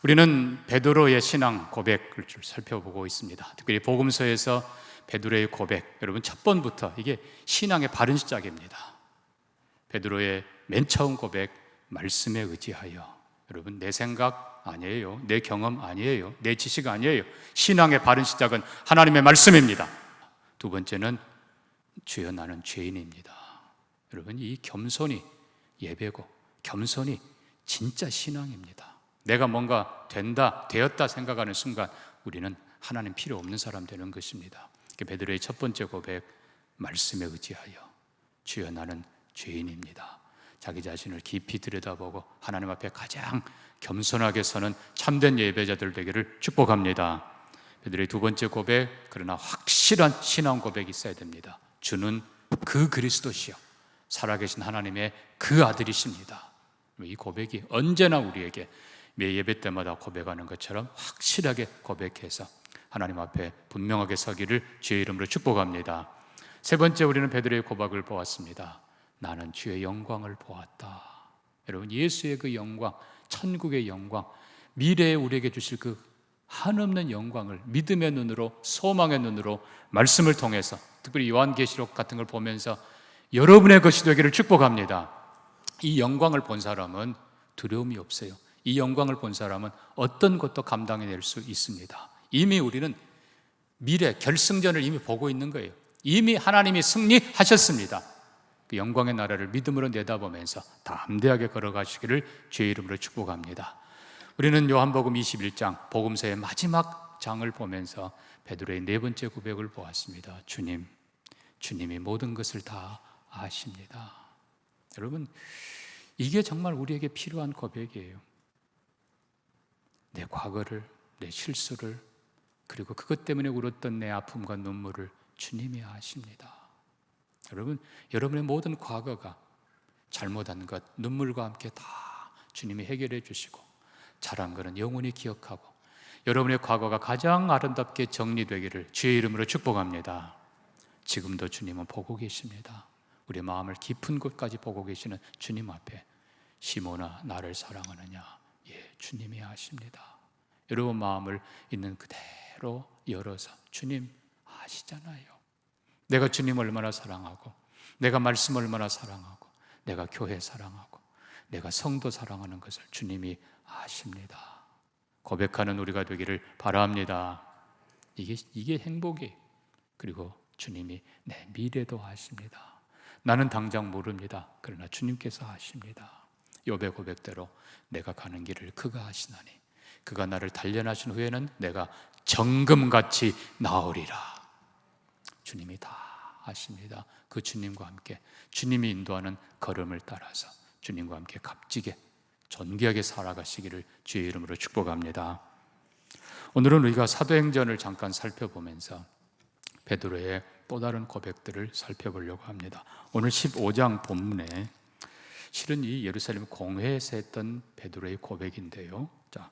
우리는 베드로의 신앙 고백을 살펴보고 있습니다. 특별히 복음서에서 베드로의 고백, 여러분 첫 번부터 이게 신앙의 바른 시작입니다. 베드로의 맨 처음 고백, 말씀에 의지하여. 여러분, 내 생각 아니에요, 내 경험 아니에요, 내 지식 아니에요. 신앙의 바른 시작은 하나님의 말씀입니다. 두 번째는 주여 나는 죄인입니다. 여러분, 이 겸손이 예배고 겸손이 진짜 신앙입니다. 내가 뭔가 된다, 되었다 생각하는 순간 우리는 하나님 필요 없는 사람 되는 것입니다. 베드로의 첫 번째 고백, 말씀에 의지하여. 주여 나는 죄인입니다. 자기 자신을 깊이 들여다보고 하나님 앞에 가장 겸손하게 서는 참된 예배자들 되기를 축복합니다. 베드로의 두 번째 고백, 그러나 확실한 신앙 고백이 있어야 됩니다. 주는 그 그리스도시요 살아계신 하나님의 그 아들이십니다. 이 고백이 언제나 우리에게 매 예배 때마다 고백하는 것처럼 확실하게 고백해서 하나님 앞에 분명하게 서기를 주의 이름으로 축복합니다. 세 번째, 우리는 베드로의 고백을 보았습니다. 나는 주의 영광을 보았다. 여러분, 예수의 그 영광, 천국의 영광, 미래에 우리에게 주실 그 한없는 영광을 믿음의 눈으로, 소망의 눈으로 말씀을 통해서, 특별히 요한계시록 같은 걸 보면서 여러분의 것이 되기를 축복합니다. 이 영광을 본 사람은 두려움이 없어요. 이 영광을 본 사람은 어떤 것도 감당해낼 수 있습니다. 이미 우리는 미래 결승전을 이미 보고 있는 거예요. 이미 하나님이 승리하셨습니다. 그 영광의 나라를 믿음으로 내다보면서 담대하게 걸어가시기를 주의 이름으로 축복합니다. 우리는 요한복음 21장, 복음서의 마지막 장을 보면서 베드로의 네 번째 고백을 보았습니다. 주님이 모든 것을 다 아십니다. 여러분, 이게 정말 우리에게 필요한 고백이에요. 내 과거를, 내 실수를, 그리고 그것 때문에 울었던 내 아픔과 눈물을 주님이 아십니다. 여러분, 여러분의 모든 과거가, 잘못한 것, 눈물과 함께 다 주님이 해결해 주시고, 잘한 것은 영원히 기억하고, 여러분의 과거가 가장 아름답게 정리되기를 주의 이름으로 축복합니다. 지금도 주님은 보고 계십니다. 우리 마음을 깊은 곳까지 보고 계시는 주님 앞에, 시몬아 나를 사랑하느냐? 예, 주님이 아십니다. 여러분 마음을 있는 그대로 열어서, 주님 아시잖아요. 내가 주님을 얼마나 사랑하고, 내가 말씀을 얼마나 사랑하고, 내가 교회 사랑하고, 내가 성도 사랑하는 것을 주님이 아십니다. 고백하는 우리가 되기를 바랍니다. 이게 행복이에요. 그리고 주님이 내 미래도 아십니다. 나는 당장 모릅니다. 그러나 주님께서 아십니다. 욥의 고백대로 내가 가는 길을 그가 아시나니 그가 나를 단련하신 후에는 내가 정금같이 나으리라. 주님이 다 아십니다. 그 주님과 함께, 주님이 인도하는 걸음을 따라서 주님과 함께 값지게 존귀하게 살아가시기를 주의 이름으로 축복합니다. 오늘은 우리가 사도행전을 잠깐 살펴보면서 베드로의 또 다른 고백들을 살펴보려고 합니다. 오늘 15장 본문에 실은 이 예루살렘 공회에서 했던 베드로의 고백인데요. 자,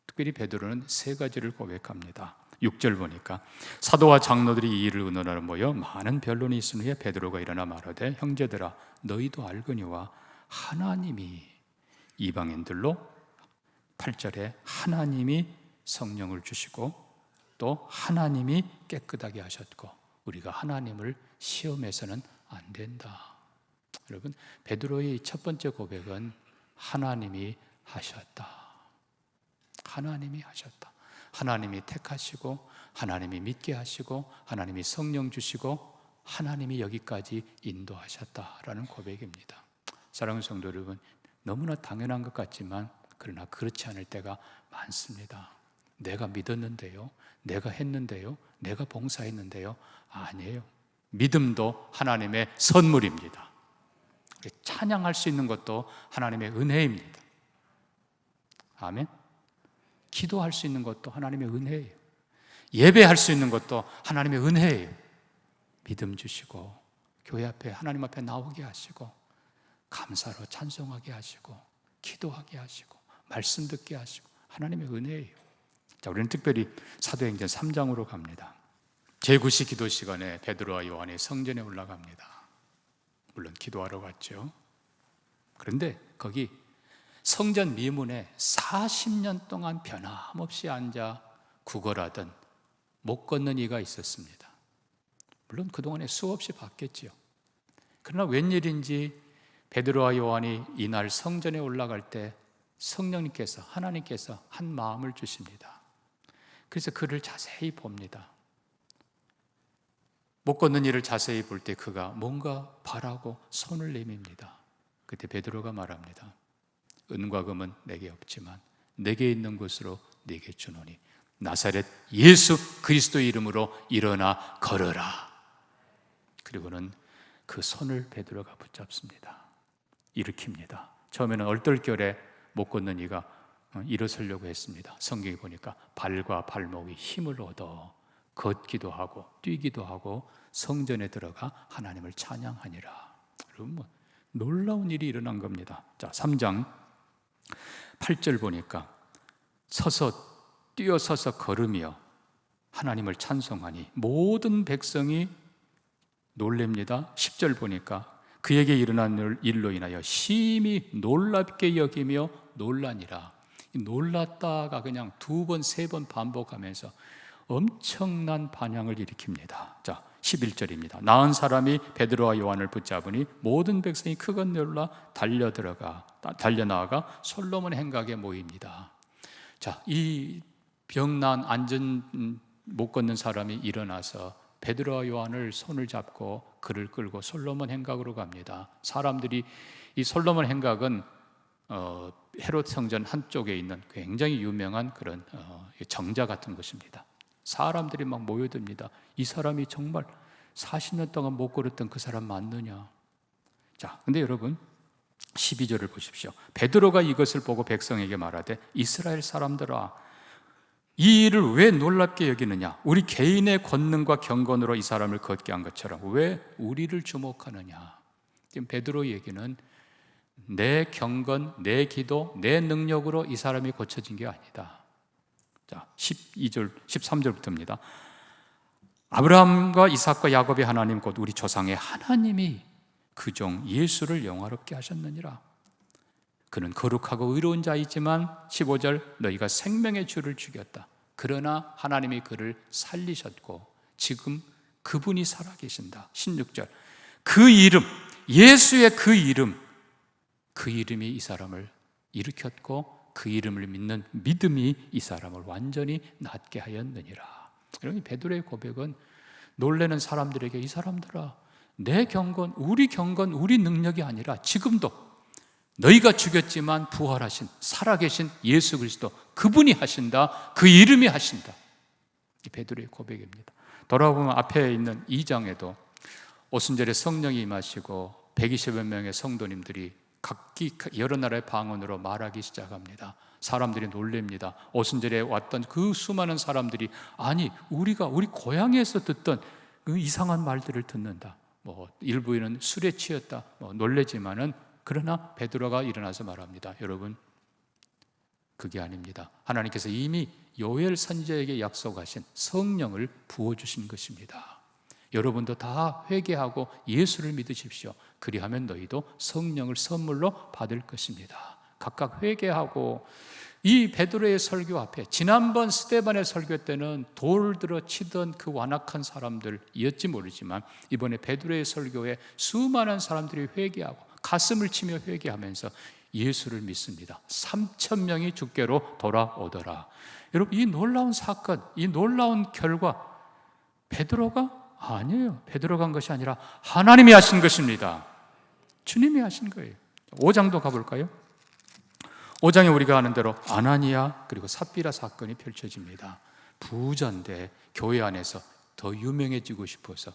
특별히 베드로는 세 가지를 고백합니다. 6절 보니까 사도와 장로들이 이 일을 의논하러 모여 많은 변론이 있은 후에 베드로가 일어나 말하되 형제들아 너희도 알거니와 하나님이 이방인들로 8절에 하나님이 성령을 주시고 또 하나님이 깨끗하게 하셨고 우리가 하나님을 시험해서는 안 된다. 여러분, 베드로의 첫 번째 고백은 하나님이 하셨다. 하나님이 하셨다. 하나님이 택하시고 하나님이 믿게 하시고 하나님이 성령 주시고 하나님이 여기까지 인도하셨다라는 고백입니다. 사랑하는 성도 여러분, 너무나 당연한 것 같지만 그러나 그렇지 않을 때가 많습니다. 내가 믿었는데요, 내가 했는데요, 내가 봉사했는데요. 아니에요. 믿음도 하나님의 선물입니다. 찬양할 수 있는 것도 하나님의 은혜입니다. 아멘. 기도할 수 있는 것도 하나님의 은혜예요. 예배할 수 있는 것도 하나님의 은혜예요. 믿음 주시고 교회 앞에 하나님 앞에 나오게 하시고 감사로 찬송하게 하시고 기도하게 하시고 말씀 듣게 하시고 하나님의 은혜예요. 자, 우리는 특별히 사도행전 3장으로 갑니다. 제9시 기도 시간에 베드로와 요한이 성전에 올라갑니다. 물론 기도하러 갔죠. 그런데 거기 성전 미문에 40년 동안 변함없이 앉아 구걸하던 못 걷는 이가 있었습니다. 물론 그동안에 수없이 봤겠지요. 그러나 웬일인지 베드로와 요한이 이날 성전에 올라갈 때 성령님께서, 하나님께서 한 마음을 주십니다. 그래서 그를 자세히 봅니다. 못 걷는 이를 자세히 볼 때 그가 뭔가 바라고 손을 내밉니다. 그때 베드로가 말합니다. 은과 금은 내게 없지만 내게 있는 것으로 내게 주노니 나사렛 예수 그리스도의 이름으로 일어나 걸어라. 그리고는 그 손을 베드로가 붙잡습니다. 일으킵니다. 처음에는 얼떨결에 못 걷는 이가 일어서려고 했습니다. 성경에 보니까 발과 발목이 힘을 얻어 걷기도 하고 뛰기도 하고 성전에 들어가 하나님을 찬양하니라. 여러분, 놀라운 일이 일어난 겁니다. 자, 3장 8절 보니까 뛰어서서 걸으며 하나님을 찬송하니 모든 백성이 놀랍니다. 10절 보니까 그에게 일어난 일로 인하여 심히 놀랍게 여기며 놀라니라. 놀랐다가 그냥 2번, 3번 반복하면서 엄청난 반향을 일으킵니다. 자, 11절입니다. 나은 사람이 베드로와 요한을 붙잡으니 모든 백성이 크게 놀라 달려나가 솔로몬 행각에 모입니다. 자, 이 병난 안전 못 걷는 사람이 일어나서 베드로와 요한을 손을 잡고 그를 끌고 솔로몬 행각으로 갑니다. 사람들이 이 솔로몬 행각은 헤롯 성전 한쪽에 있는 굉장히 유명한 그런 정자 같은 것입니다. 사람들이 막 모여듭니다. 이 사람이 정말 40년 동안 못 걸었던 그 사람 맞느냐? 자, 근데 여러분 12절을 보십시오. 베드로가 이것을 보고 백성에게 말하되 이스라엘 사람들아, 이 일을 왜 놀랍게 여기느냐? 우리 개인의 권능과 경건으로 이 사람을 걷게 한 것처럼 왜 우리를 주목하느냐? 지금 베드로 얘기는 내 경건, 내 기도, 내 능력으로 이 사람이 고쳐진 게 아니다. 자, 13절부터입니다. 아브라함과 이삭과 야곱의 하나님 곧 우리 조상의 하나님이 그 종 예수를 영화롭게 하셨느니라. 그는 거룩하고 의로운 자이지만 15절 너희가 생명의 주를 죽였다. 그러나 하나님이 그를 살리셨고 지금 그분이 살아계신다. 16절 그 이름, 예수의 그 이름이 이 사람을 일으켰고 그 이름을 믿는 믿음이 이 사람을 완전히 낫게 하였느니라. 여러분, 베드로의 고백은 놀라는 사람들에게 이 사람들아, 내 경건, 우리 능력이 아니라 지금도 너희가 죽였지만 부활하신 살아계신 예수 그리스도 그분이 하신다. 그 이름이 하신다. 이 베드로의 고백입니다. 돌아보면 앞에 있는 2장에도 오순절에 성령이 임하시고 120여 명의 성도님들이 각기 여러 나라의 방언으로 말하기 시작합니다. 사람들이 놀랍니다. 오순절에 왔던 그 수많은 사람들이 아니 우리 고향에서 듣던 그 이상한 말들을 듣는다. 일부에는 술에 취했다. 놀래지만은 그러나 베드로가 일어나서 말합니다. 여러분, 그게 아닙니다. 하나님께서 이미 요엘 선지자에게 약속하신 성령을 부어주신 것입니다. 여러분도 다 회개하고 예수를 믿으십시오. 그리하면 너희도 성령을 선물로 받을 것입니다. 각각 회개하고 이 베드로의 설교 앞에 지난번 스데반의 설교 때는 돌 들어 치던 그 완악한 사람들이었지 모르지만 이번에 베드로의 설교에 수많은 사람들이 회개하고 가슴을 치며 회개하면서 예수를 믿습니다. 3,000명이 주께로 돌아오더라. 여러분, 이 놀라운 사건, 이 놀라운 결과 베드로가 아니에요. 베드로가 한 것이 아니라 하나님이 하신 것입니다. 주님이 하신 거예요. 5장도 가볼까요? 5장에 우리가 아는 대로 아나니아 그리고 삽비라 사건이 펼쳐집니다. 부자인데 교회 안에서 더 유명해지고 싶어서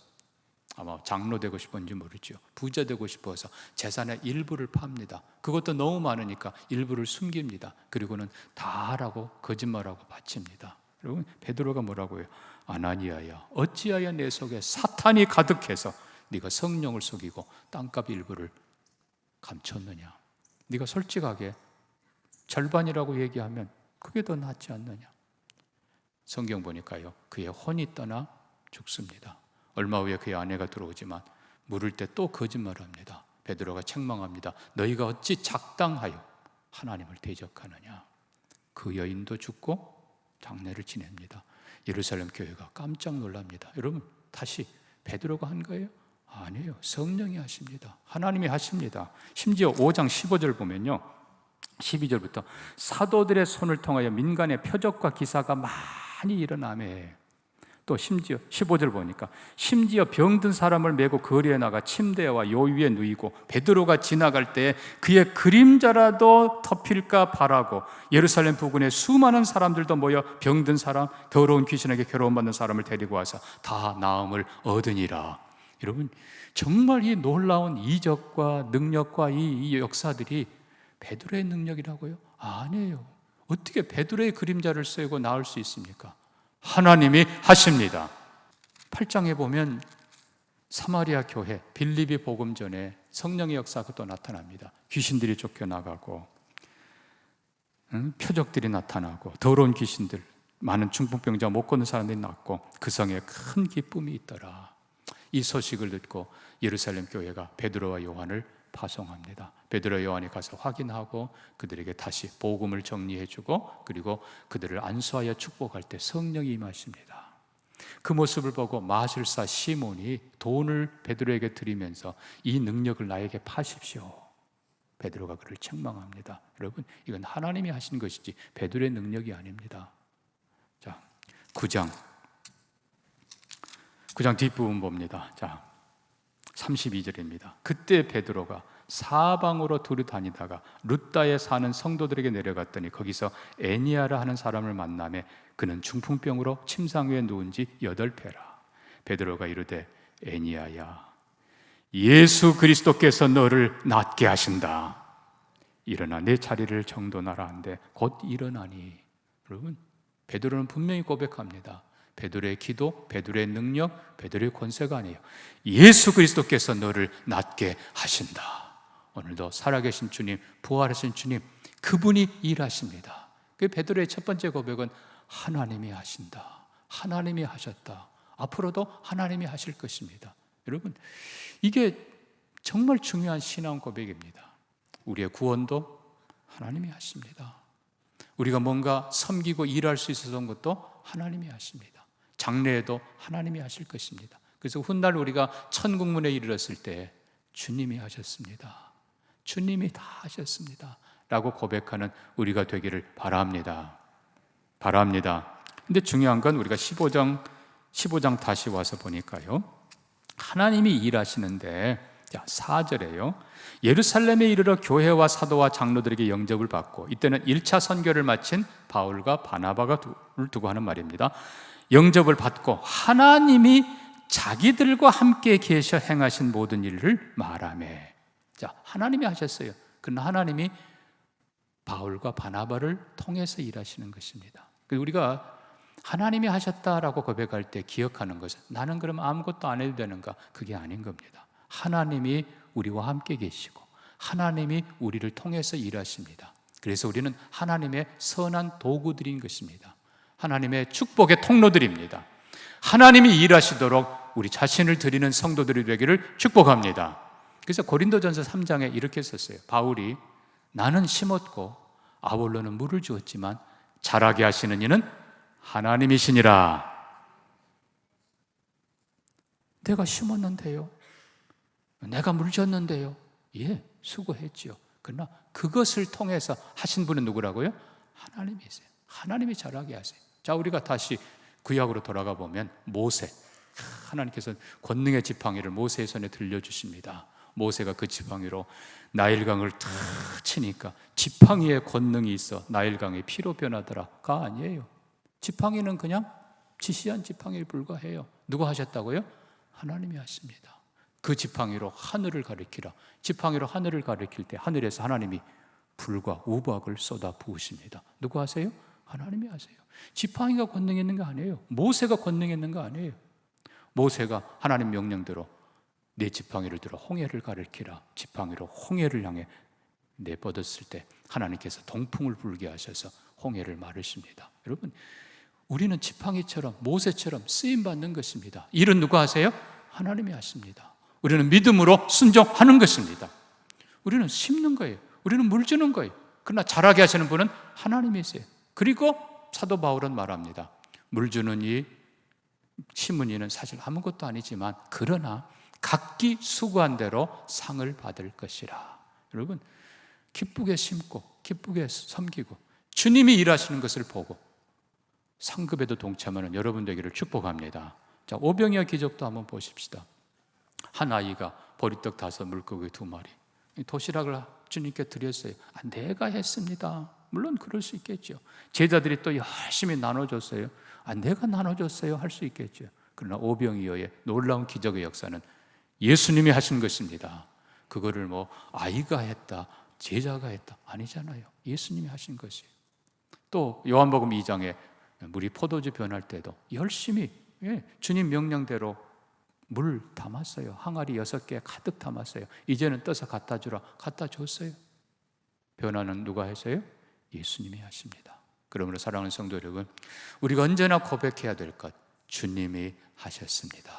아마 장로 되고 싶은지 모르죠. 부자 되고 싶어서 재산의 일부를 팝니다. 그것도 너무 많으니까 일부를 숨깁니다. 그리고는 다 하라고 거짓말하고 바칩니다. 여러분, 베드로가 뭐라고 해요? 아나니아야, 어찌하여 내 속에 사탄이 가득해서 네가 성령을 속이고 땅값 일부를 감췄느냐? 네가 솔직하게 절반이라고 얘기하면 그게 더 낫지 않느냐? 성경 보니까요, 그의 혼이 떠나 죽습니다. 얼마 후에 그의 아내가 들어오지만 물을 때 또 거짓말합니다. 베드로가 책망합니다. 너희가 어찌 작당하여 하나님을 대적하느냐. 그 여인도 죽고 장례를 지냅니다. 예루살렘 교회가 깜짝 놀랍니다. 여러분, 다시 베드로가 한 거예요? 아니에요. 성령이 하십니다. 하나님이 하십니다. 심지어 5장 15절 보면요, 12절부터 사도들의 손을 통하여 민간의 표적과 기사가 많이 일어나매. 또 심지어 15절 보니까 심지어 병든 사람을 메고 거리에 나가 침대와 요 위에 누이고 베드로가 지나갈 때 그의 그림자라도 덮일까 바라고 예루살렘 부근에 수많은 사람들도 모여 병든 사람, 더러운 귀신에게 괴로움받는 사람을 데리고 와서 다 나음을 얻으니라. 여러분, 정말 이 놀라운 이적과 능력과 이 역사들이 베드로의 능력이라고요? 아니에요. 어떻게 베드로의 그림자를 쓰고 나을 수 있습니까? 하나님이 하십니다. 8장에 보면 사마리아 교회 빌립이 복음 전에 성령의 역사가 또 나타납니다. 귀신들이 쫓겨나가고 표적들이 나타나고 더러운 귀신들, 많은 중풍병자 못 걷는 사람들이 났고 그 성에 큰 기쁨이 있더라. 이 소식을 듣고 예루살렘 교회가 베드로와 요한을 파송합니다. 베드로와 요한이 가서 확인하고 그들에게 다시 복음을 정리해주고 그리고 그들을 안수하여 축복할 때 성령이 임하십니다. 그 모습을 보고 마술사 시몬이 돈을 베드로에게 드리면서 이 능력을 나에게 파십시오. 베드로가 그를 책망합니다. 여러분, 이건 하나님이 하신 것이지 베드로의 능력이 아닙니다. 자, 9장 뒷부분 봅니다. 자, 32절입니다. 그때 베드로가 사방으로 두루 다니다가 룻다에 사는 성도들에게 내려갔더니 거기서 애니아라 하는 사람을 만나매 그는 중풍병으로 침상 위에 누운 지 8회라. 베드로가 이르되 애니아야, 예수 그리스도께서 너를 낫게 하신다. 일어나 내 자리를 정돈하라 한데 곧 일어나니. 여러분, 베드로는 분명히 고백합니다. 베드로의 기도, 베드로의 능력, 베드로의 권세가 아니에요. 예수 그리스도께서 너를 낫게 하신다. 오늘도 살아계신 주님, 부활하신 주님, 그분이 일하십니다. 그 베드로의 첫 번째 고백은 하나님이 하신다. 하나님이 하셨다. 앞으로도 하나님이 하실 것입니다. 여러분, 이게 정말 중요한 신앙 고백입니다. 우리의 구원도 하나님이 하십니다. 우리가 뭔가 섬기고 일할 수 있었던 것도 하나님이 하십니다. 장래에도 하나님이 하실 것입니다. 그래서 훗날 우리가 천국문에 이르렀을 때 주님이 하셨습니다. 주님이 다 하셨습니다. 라고 고백하는 우리가 되기를 바랍니다. 근데 중요한 건 우리가 15장 다시 와서 보니까요, 하나님이 일하시는데, 자, 4절에요. 예루살렘에 이르러 교회와 사도와 장로들에게 영접을 받고, 이때는 1차 선교를 마친 바울과 바나바가 두고 하는 말입니다. 영접을 받고 하나님이 자기들과 함께 계셔 행하신 모든 일을 말하매. 자, 하나님이 하셨어요. 그러나 하나님이 바울과 바나바를 통해서 일하시는 것입니다. 우리가 하나님이 하셨다라고 고백할 때 기억하는 것은 나는 그럼 아무것도 안 해도 되는가? 그게 아닌 겁니다. 하나님이 우리와 함께 계시고 하나님이 우리를 통해서 일하십니다. 그래서 우리는 하나님의 선한 도구들인 것입니다. 하나님의 축복의 통로들입니다. 하나님이 일하시도록 우리 자신을 드리는 성도들이 되기를 축복합니다. 그래서 고린도전서 3장에 이렇게 썼어요. 바울이 나는 심었고 아볼로는 물을 주었지만 자라게 하시는 이는 하나님이시니라. 내가 심었는데요, 내가 물 줬는데요, 예, 수고했지요. 그러나 그것을 통해서 하신 분은 누구라고요? 하나님이세요. 하나님이 자라게 하세요. 자, 우리가 다시 구약으로 돌아가 보면 모세, 하나님께서 권능의 지팡이를 모세의 손에 들려주십니다. 모세가 그 지팡이로 나일강을 탁 치니까 지팡이의 권능이 있어 나일강이 피로 변하더라가 아니에요. 지팡이는 그냥 지시한 지팡이에 불과해요. 누가 하셨다고요? 하나님이 하십니다. 그 지팡이로 하늘을 가리키라. 지팡이로 하늘을 가리킬 때 하늘에서 하나님이 불과 우박을 쏟아 부으십니다. 누가 하세요? 하나님이 하세요. 지팡이가 권능이 있는 거 아니에요. 모세가 권능이 있는 거 아니에요. 모세가 하나님 명령대로 내 지팡이를 들어 홍해를 가리키라. 지팡이로 홍해를 향해 내뻗었을 때 하나님께서 동풍을 불게 하셔서 홍해를 마르십니다. 여러분, 우리는 지팡이처럼 모세처럼 쓰임받는 것입니다. 일은 누가 하세요? 하나님이 하십니다. 우리는 믿음으로 순종하는 것입니다. 우리는 심는 거예요. 우리는 물 주는 거예요. 그러나 잘하게 하시는 분은 하나님이세요. 그리고 사도 바울은 말합니다. 물 주는 이 심은 이는 사실 아무것도 아니지만 그러나 각기 수고한 대로 상을 받을 것이라. 여러분, 기쁘게 심고 기쁘게 섬기고 주님이 일하시는 것을 보고 상급에도 동참하는 여러분 되기를 축복합니다. 자, 오병이어 기적도 한번 보십시다. 한 아이가 보리떡 5, 물고기 2마리, 도시락을 주님께 드렸어요. 내가 했습니다. 물론 그럴 수 있겠죠. 제자들이 또 열심히 나눠줬어요. 내가 나눠줬어요 할 수 있겠죠. 그러나 오병이어의 놀라운 기적의 역사는 예수님이 하신 것입니다. 그거를 뭐 아이가 했다, 제자가 했다 아니잖아요. 예수님이 하신 것이에요. 또 요한복음 2장에 물이 포도주 변할 때도 열심히 주님 명령대로 물 담았어요. 항아리 6개 가득 담았어요. 이제는 떠서 갖다 주라, 갖다 줬어요. 변화는 누가 했어요? 예수님이 하십니다. 그러므로 사랑하는 성도 여러분, 우리가 언제나 고백해야 될 것, 주님이 하셨습니다.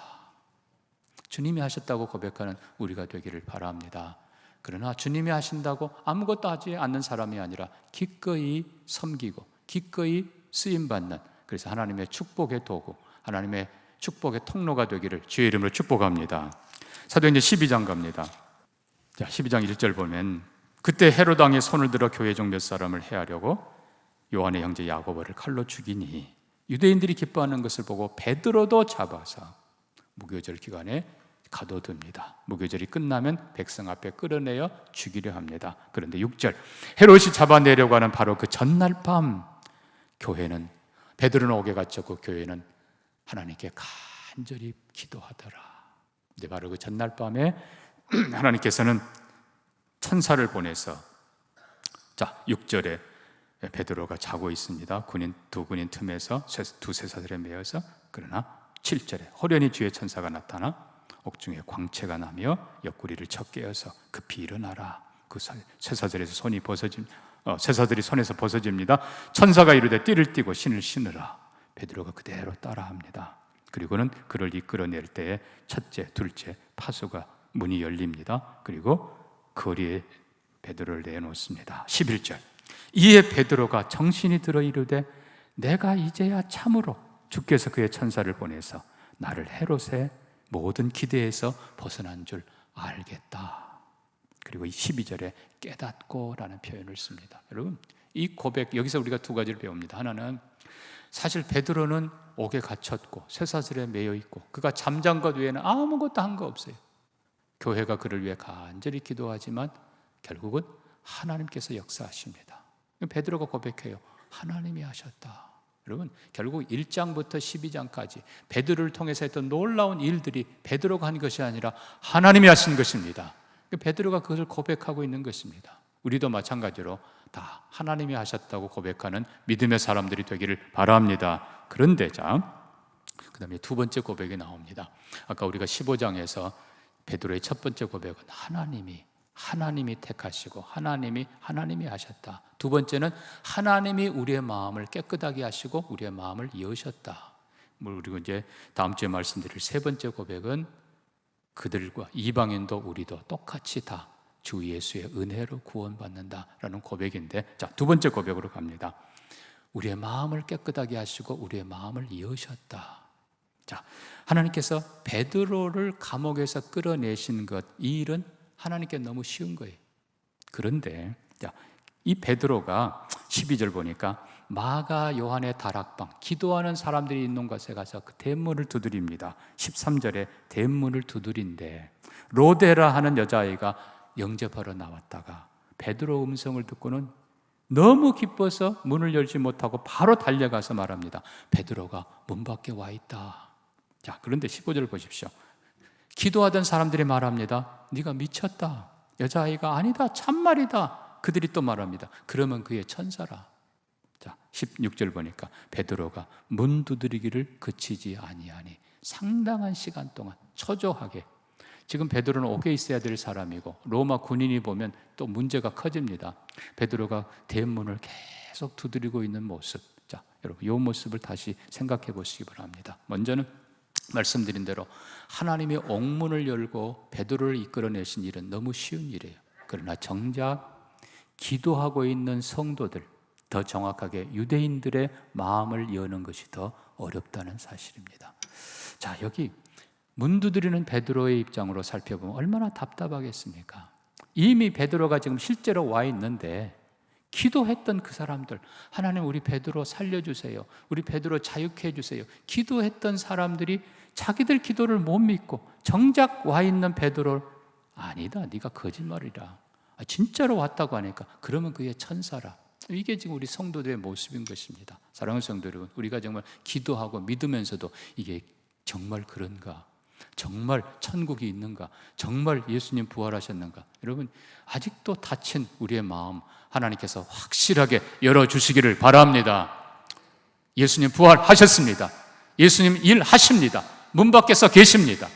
주님이 하셨다고 고백하는 우리가 되기를 바랍니다. 그러나 주님이 하신다고 아무것도 하지 않는 사람이 아니라 기꺼이 섬기고 기꺼이 쓰임받는, 그래서 하나님의 축복의 도구, 하나님의 축복의 통로가 되기를 주의 이름으로 축복합니다. 사도행전 12장 갑니다. 자, 12장 1절 보면 그때 헤롯 왕이 손을 들어 교회 중 몇 사람을 해하려고 요한의 형제 야고보를 칼로 죽이니 유대인들이 기뻐하는 것을 보고 베드로도 잡아서 무교절 기간에 가둬둡니다. 무교절이 끝나면 백성 앞에 끌어내어 죽이려 합니다. 그런데 6절, 헤롯이 잡아내려고 하는 바로 그 전날 밤 교회는, 베드로는 옥에 갇혔고 교회는 하나님께 간절히 기도하더라. 이제 바로 그 전날 밤에 하나님께서는 천사를 보내서, 자 6절에 베드로가 자고 있습니다. 두 군인 틈에서 두 쇠사슬에 매여서, 그러나 7절에 호련히 주의 천사가 나타나 옥중에 광채가 나며 옆구리를 쳐 깨어서 급히 일어나라. 그 쇠사슬에서 쇠사슬이 손에서 벗어집니다. 천사가 이르되 띠를 띠고 신을 신으라. 베드로가 그대로 따라합니다. 그리고는 그를 이끌어낼 때에 첫째, 둘째 파수가 문이 열립니다. 그리고 거리에 베드로를 내놓습니다. 11절, 이에 베드로가 정신이 들어 이르되 내가 이제야 참으로 주께서 그의 천사를 보내서 나를 헤롯의 모든 기대에서 벗어난 줄 알겠다. 그리고 12절에 깨닫고 라는 표현을 씁니다. 여러분, 이 고백, 여기서 우리가 두 가지를 배웁니다. 하나는 사실 베드로는 옥에 갇혔고 쇠사슬에 매여 있고 그가 잠잔 것 외에는 아무것도 한 거 없어요. 교회가 그를 위해 간절히 기도하지만 결국은 하나님께서 역사하십니다. 베드로가 고백해요. 하나님이 하셨다. 여러분, 결국 1장부터 12장까지 베드로를 통해서 했던 놀라운 일들이 베드로가 한 것이 아니라 하나님이 하신 것입니다. 베드로가 그것을 고백하고 있는 것입니다. 우리도 마찬가지로 다 하나님이 하셨다고 고백하는 믿음의 사람들이 되기를 바랍니다. 그런데 그 다음에 두 번째 고백이 나옵니다. 아까 우리가 15장에서 베드로의 첫 번째 고백은 하나님이 택하시고 하나님이 하셨다. 두 번째는 하나님이 우리의 마음을 깨끗하게 하시고 우리의 마음을 여셨다. 그리고 이제 다음 주에 말씀드릴 세 번째 고백은 그들과 이방인도 우리도 똑같이 다 주 예수의 은혜로 구원받는다라는 고백인데, 자, 두 번째 고백으로 갑니다. 우리의 마음을 깨끗하게 하시고 우리의 마음을 여셨다. 자, 하나님께서 베드로를 감옥에서 끌어내신 것, 이 일은 하나님께 너무 쉬운 거예요. 그런데 이 베드로가 12절 보니까 마가 요한의 다락방, 기도하는 사람들이 있는 곳에 가서 그 대문을 두드립니다. 13절에 대문을 두드린데 로데라 하는 여자아이가 영접하러 나왔다가 베드로 음성을 듣고는 너무 기뻐서 문을 열지 못하고 바로 달려가서 말합니다. 베드로가 문 밖에 와 있다. 자, 그런데 15절 보십시오. 기도하던 사람들이 말합니다. 네가 미쳤다. 여자아이가 아니다. 참말이다. 그들이 또 말합니다. 그러면 그의 천사라. 자, 16절 보니까 베드로가 문 두드리기를 그치지 아니하니 상당한 시간 동안 초조하게, 지금 베드로는 옥에 있어야 될 사람이고 로마 군인이 보면 또 문제가 커집니다. 베드로가 대문을 계속 두드리고 있는 모습, 자, 여러분 이 모습을 다시 생각해 보시기 바랍니다. 먼저는 말씀드린 대로 하나님이 옥문을 열고 베드로를 이끌어내신 일은 너무 쉬운 일이에요. 그러나 정작 기도하고 있는 성도들, 더 정확하게 유대인들의 마음을 여는 것이 더 어렵다는 사실입니다. 자, 여기 문 두드리는 베드로의 입장으로 살펴보면 얼마나 답답하겠습니까? 이미 베드로가 지금 실제로 와 있는데 기도했던 그 사람들, 하나님 우리 베드로 살려주세요, 우리 베드로 자유케 해주세요, 기도했던 사람들이 자기들 기도를 못 믿고 정작 와 있는 베드로를 아니다, 네가 거짓말이라, 진짜로 왔다고 하니까 그러면 그게 천사라. 이게 지금 우리 성도들의 모습인 것입니다. 사랑하는 성도 여러분, 우리가 정말 기도하고 믿으면서도 이게 정말 그런가? 정말 천국이 있는가? 정말 예수님 부활하셨는가? 여러분, 아직도 닫힌 우리의 마음 하나님께서 확실하게 열어주시기를 바랍니다. 예수님 부활하셨습니다. 예수님 일하십니다. 문 밖에서 계십니다.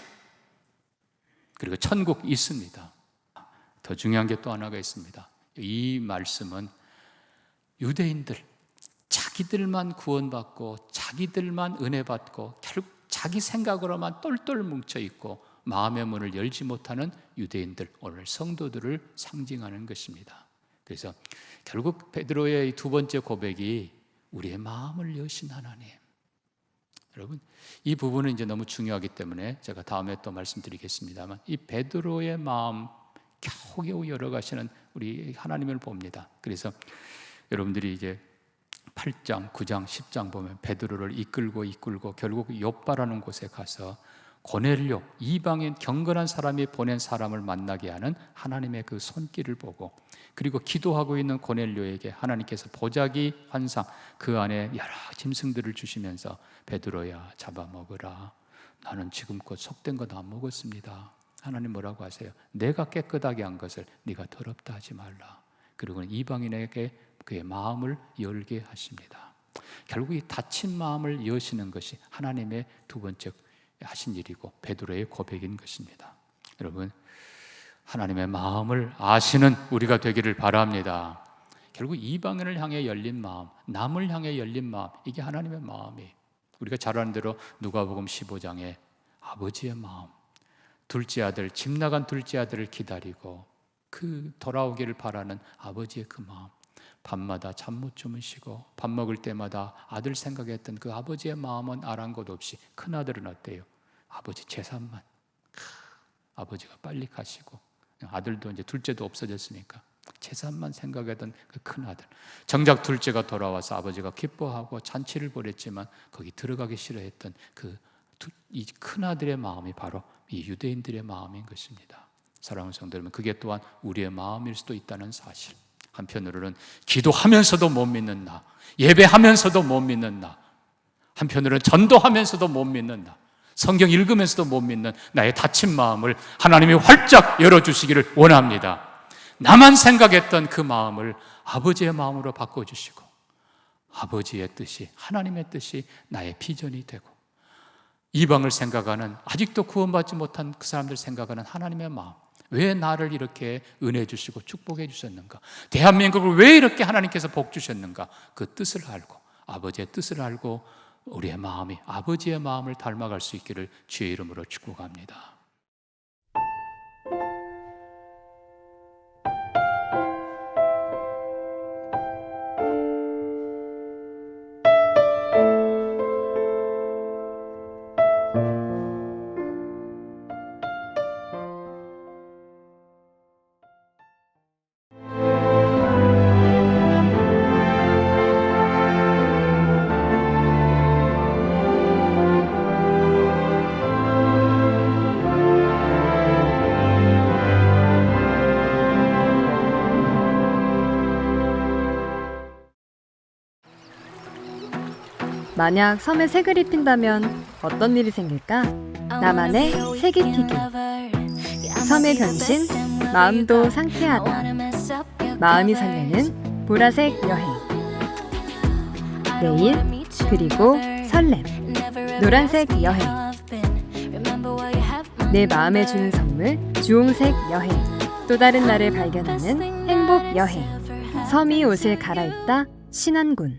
그리고 천국 있습니다. 더 중요한 게 또 하나가 있습니다. 이 말씀은 유대인들, 자기들만 구원받고 자기들만 은혜 받고 결국 자기 생각으로만 똘똘 뭉쳐있고 마음의 문을 열지 못하는 유대인들, 오늘 성도들을 상징하는 것입니다. 그래서 결국 베드로의 두 번째 고백이 우리의 마음을 여신 하나님. 여러분, 이 부분은 이제 너무 중요하기 때문에 제가 다음에 또 말씀드리겠습니다만, 이 베드로의 마음 겨우겨우 열어가시는 우리 하나님을 봅니다. 그래서 여러분들이 이제 8장, 9장, 10장 보면 베드로를 이끌고 결국 욥바라는 곳에 가서 고넬료, 이방인 경건한 사람이 보낸 사람을 만나게 하는 하나님의 그 손길을 보고, 그리고 기도하고 있는 고넬료에게 하나님께서 보자기 환상, 그 안에 여러 짐승들을 주시면서 베드로야 잡아먹으라, 나는 지금껏 속된 것 안 먹었습니다. 하나님 뭐라고 하세요? 내가 깨끗하게 한 것을 네가 더럽다 하지 말라. 그리고 이방인에게 그의 마음을 열게 하십니다. 결국 이 닫힌 마음을 여시는 것이 하나님의 두 번째 하신 일이고 베드로의 고백인 것입니다. 여러분, 하나님의 마음을 아시는 우리가 되기를 바랍니다. 결국 이방인을 향해 열린 마음, 남을 향해 열린 마음, 이게 하나님의 마음이에요. 우리가 잘 아는 대로 누가복음 15장에 아버지의 마음, 둘째 아들, 집 나간 둘째 아들을 기다리고 그 돌아오기를 바라는 아버지의 그 마음, 밤마다 잠 못 주무시고 밥 먹을 때마다 아들 생각했던 그 아버지의 마음은 아랑곳 없이, 큰아들은 어때요? 아버지 재산만, 아버지가 빨리 가시고, 아들도 이제 둘째도 없어졌으니까 재산만 생각하던 그 큰아들, 정작 둘째가 돌아와서 아버지가 기뻐하고 잔치를 벌였지만 거기 들어가기 싫어했던 이 큰아들의 마음이 바로 이 유대인들의 마음인 것입니다. 사랑하는 성도 여러분, 그게 또한 우리의 마음일 수도 있다는 사실. 한편으로는 기도하면서도 못 믿는 나, 예배하면서도 못 믿는 나, 한편으로는 전도하면서도 못 믿는 나, 성경 읽으면서도 못 믿는 나의 닫힌 마음을 하나님이 활짝 열어주시기를 원합니다. 나만 생각했던 그 마음을 아버지의 마음으로 바꿔주시고, 아버지의 뜻이, 하나님의 뜻이 나의 비전이 되고, 이방을 생각하는, 아직도 구원받지 못한 그 사람들 생각하는 하나님의 마음, 왜 나를 이렇게 은혜 주시고 축복해 주셨는가, 대한민국을 왜 이렇게 하나님께서 복 주셨는가, 그 뜻을 알고, 아버지의 뜻을 알고 우리의 마음이 아버지의 마음을 닮아갈 수 있기를 주의 이름으로 축복합니다. 만약 섬에 색을 입힌다면 어떤 일이 생길까? 나만의 색입히기. 섬의 변신, 마음도 상쾌하다. 마음이 설레는 보라색 여행. 내일, 그리고 설렘. 노란색 여행. 내 마음에 주는 선물, 주홍색 여행. 또 다른 나를 발견하는 행복 여행. 섬이 옷을 갈아입다 신안군.